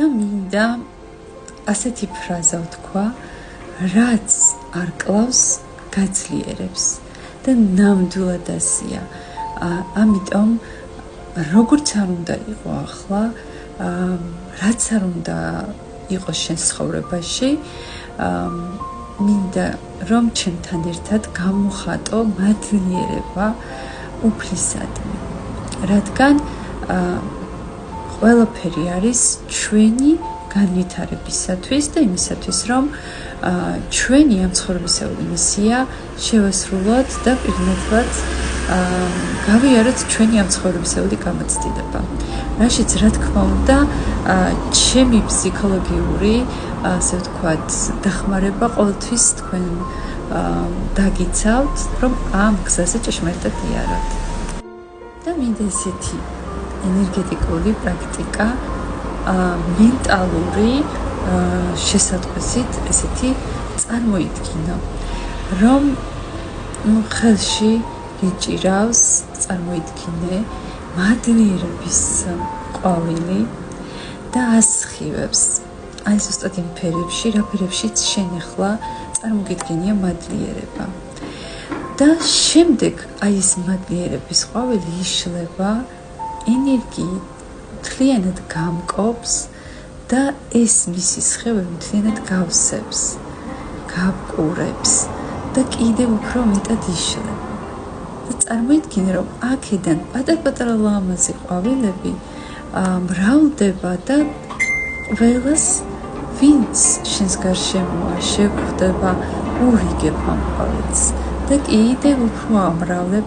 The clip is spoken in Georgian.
და მინდა ასეთი ფრაზა ვთქვა, რაც არ კლავს, გაძლიერებს და ნამდვილად ასია. ამიტომ როგორც არ უნდა იყო ახლა, რაც არ უნდა იყოს შენ ცხოვრებაში, მინდა რომ ჩემთან ერთად გამოხატო მადლიერება უფლისადმი, რადგან ყველაფერი არის ჩვენი განვითარებისათვის და იმისათვის, რომ ჩვენი ამ ცხოვრებისეული მისია შევასრულოთ და პირნათლად გავიაროთ ჩვენი ამ ცხოვრებისეული გამოცდილება. რაშიც რა თქმა უნდა, ჩემი ფსიქოლოგიური, ასე ვთქვათ, დახმარება ყოველთვის თქვენ დაგიცავთ, რომ ამ გზაზე ჭეშმარიტად იაროთ. და მინდა ესეთი ენერგეტიკული პრაქტიკა, მენტალური შესატყვისით ესეთი წარმოიდგინო, რომ ხელში გიჭირავს, წარმოიდგინე მადლიერების ყვავილი და ასხივებს. აი ზუსტად იმ ფერებში, რა ფერებშიც შენ ახლა წარმოგიდგენია მადლიერება. და შემდეგ აი ეს მადლიერების ყვავილი იშლება, ენერგიით მთლიანად გამკობს და ეს მისი სხეული მთლიანად გავსებს, გაბყურებს და კიდევ უფრო მეტად იშლება. და წარმოიდგინე, რომ აქედან პატარ-პატარა ლამაზი ყვავილები მრავლდება და ყველას, ვინც შენს გარშემოა, შეგვხვდება, ურიგებ ამ ყვავილს და კიდევ უფრო ამრავლებ